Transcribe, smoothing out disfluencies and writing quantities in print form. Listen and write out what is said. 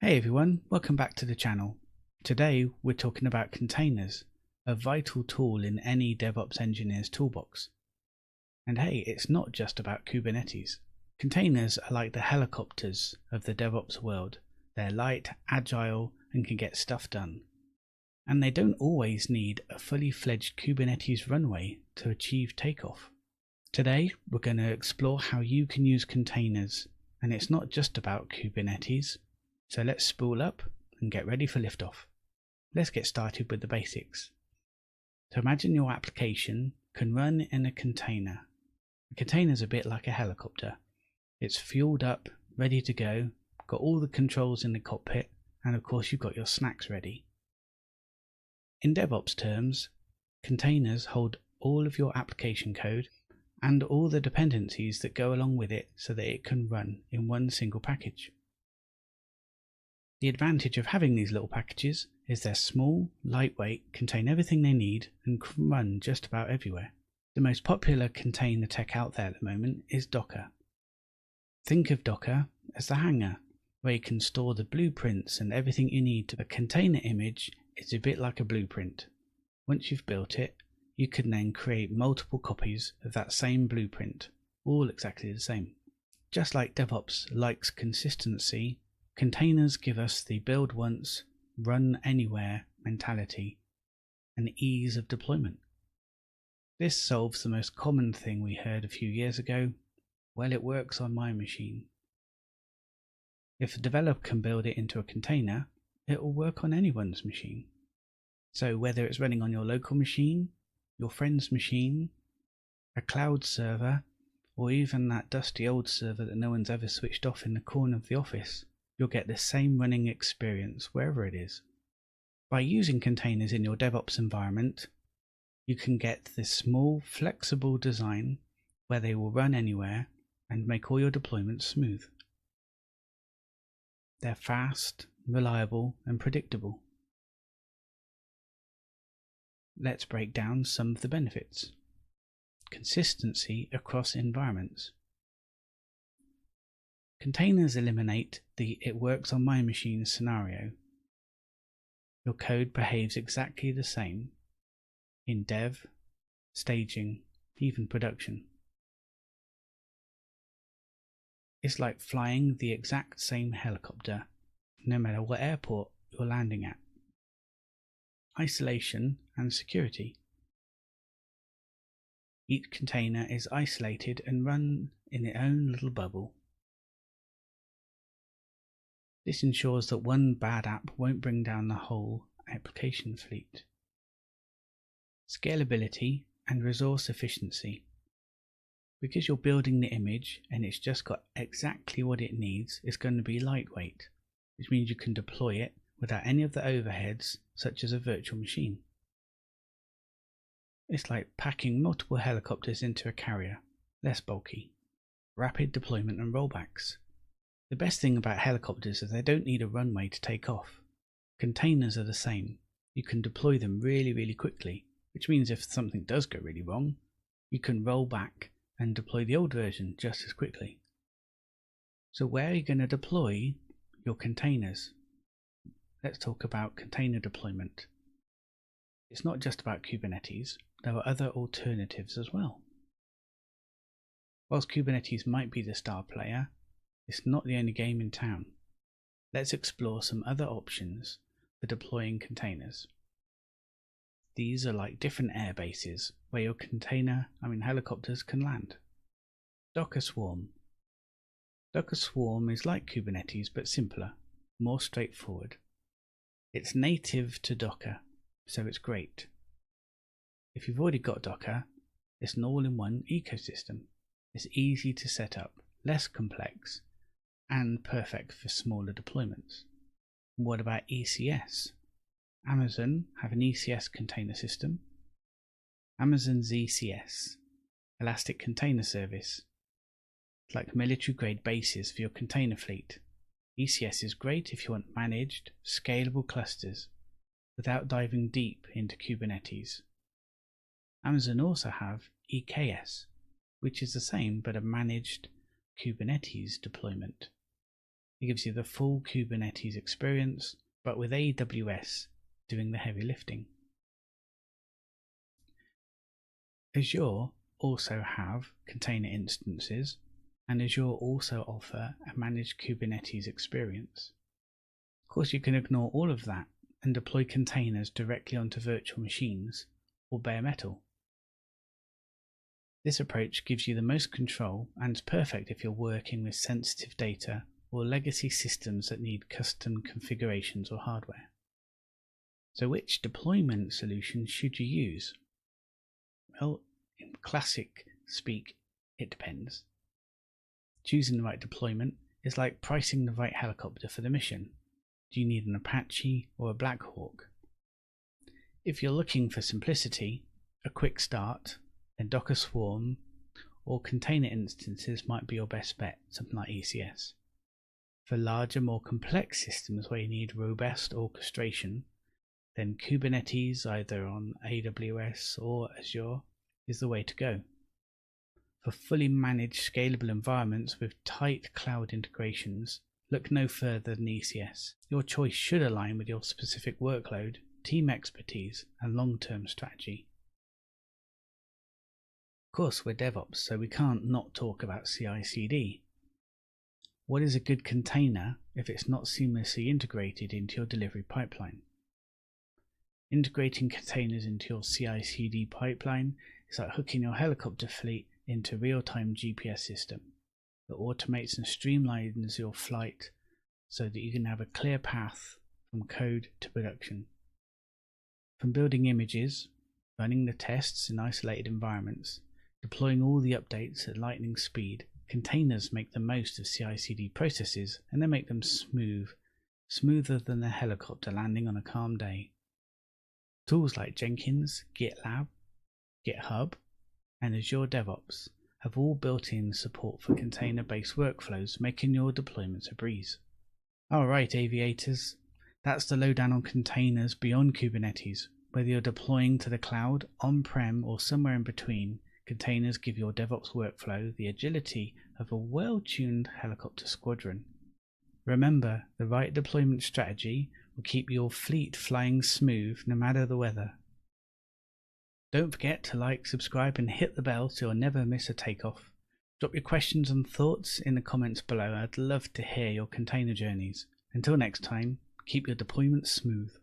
Hey everyone, welcome back to the channel. Today we're talking about containers, a vital tool in any DevOps engineer's toolbox. And hey, it's not just about Kubernetes. Containers are like the helicopters of the DevOps world. They're light, agile, and can get stuff done. And they don't always need a fully fledged Kubernetes runway to achieve takeoff. Today we're going to explore how you can use containers, and it's not just about Kubernetes. So let's spool up and get ready for liftoff. Let's get started with the basics. So imagine your application can run in a container. A container is a bit like a helicopter. It's fueled up, ready to go, got all the controls in the cockpit, and of course you've got your snacks ready. In DevOps terms, containers hold all of your application code and all the dependencies that go along with it so that it can run in one single package. The advantage of having these little packages is they're small, lightweight, contain everything they need, and can run just about everywhere. The most popular container tech out there at the moment is Docker. Think of Docker as the hangar, where you can store the blueprints and everything you need. A container image is a bit like a blueprint. Once you've built it, you can then create multiple copies of that same blueprint, all exactly the same. Just like DevOps likes consistency, containers give us the build once, run anywhere mentality and ease of deployment. This solves the most common thing we heard a few years ago, well, it works on my machine. If a developer can build it into a container, it will work on anyone's machine. So whether it's running on your local machine, your friend's machine, a cloud server, or even that dusty old server that no one's ever switched off in the corner of the office, you'll get the same running experience wherever it is. By using containers in your DevOps environment, you can get this small, flexible design where they will run anywhere and make all your deployments smooth. They're fast, reliable, and predictable. Let's break down some of the benefits. Consistency across environments. Containers eliminate the "it works on my machine" scenario. Your code behaves exactly the same in dev, staging, even production. It's like flying the exact same helicopter, no matter what airport you're landing at. Isolation and security. Each container is isolated and run in its own little bubble. This ensures that one bad app won't bring down the whole application fleet. Scalability and resource efficiency. Because you're building the image and it's just got exactly what it needs, it's going to be lightweight, which means you can deploy it without any of the overheads such as a virtual machine. It's like packing multiple helicopters into a carrier, less bulky. Rapid deployment and rollbacks. The best thing about helicopters is they don't need a runway to take off. Containers are the same. You can deploy them really quickly, which means if something does go really wrong, you can roll back and deploy the old version just as quickly. So where are you going to deploy your containers? Let's talk about container deployment. It's not just about Kubernetes, there are other alternatives as well. Whilst Kubernetes might be the star player, it's not the only game in town. Let's explore some other options for deploying containers. These are like different air bases where your helicopters can land. Docker Swarm. Docker Swarm is like Kubernetes but simpler, more straightforward. It's native to Docker, so it's great. If you've already got Docker, it's an all-in-one ecosystem. It's easy to set up, less complex, and perfect for smaller deployments. What about ECS? Amazon have an ECS container system. Amazon's ECS, Elastic Container Service, like military-grade bases for your container fleet. ECS is great if you want managed, scalable clusters without diving deep into Kubernetes. Amazon also have EKS, which is the same but a managed Kubernetes deployment. It gives you the full Kubernetes experience, but with AWS doing the heavy lifting. Azure also have container instances, and Azure also offer a managed Kubernetes experience. Of course, you can ignore all of that and deploy containers directly onto virtual machines or bare metal. This approach gives you the most control and is perfect if you're working with sensitive data or legacy systems that need custom configurations or hardware. So which deployment solution should you use? Well, in classic speak, it depends. Choosing the right deployment is like pricing the right helicopter for the mission. Do you need an Apache or a Black Hawk? If you're looking for simplicity, a quick start, then Docker Swarm or container instances might be your best bet, something like ECS. For larger, more complex systems where you need robust orchestration, then Kubernetes, either on AWS or Azure, is the way to go. For fully managed, scalable environments with tight cloud integrations, look no further than ECS. Your choice should align with your specific workload, team expertise, and long-term strategy. Of course, we're DevOps, so we can't not talk about CI/CD. What is a good container if it's not seamlessly integrated into your delivery pipeline? Integrating containers into your CI/CD pipeline is like hooking your helicopter fleet into a real-time GPS system that automates and streamlines your flight so that you can have a clear path from code to production. From building images, running the tests in isolated environments, deploying all the updates at lightning speed, containers make the most of CI/CD processes and they make them smoother than a helicopter landing on a calm day. Tools like Jenkins, GitLab, GitHub, and Azure DevOps have all built-in support for container-based workflows, making your deployments a breeze. Alright, aviators, that's the lowdown on containers beyond Kubernetes. Whether you're deploying to the cloud, on-prem, or somewhere in between, containers give your DevOps workflow the agility of a well-tuned helicopter squadron. Remember, the right deployment strategy will keep your fleet flying smooth no matter the weather. Don't forget to like, subscribe, and hit the bell so you'll never miss a takeoff. Drop your questions and thoughts in the comments below. I'd love to hear your container journeys. Until next time, keep your deployments smooth.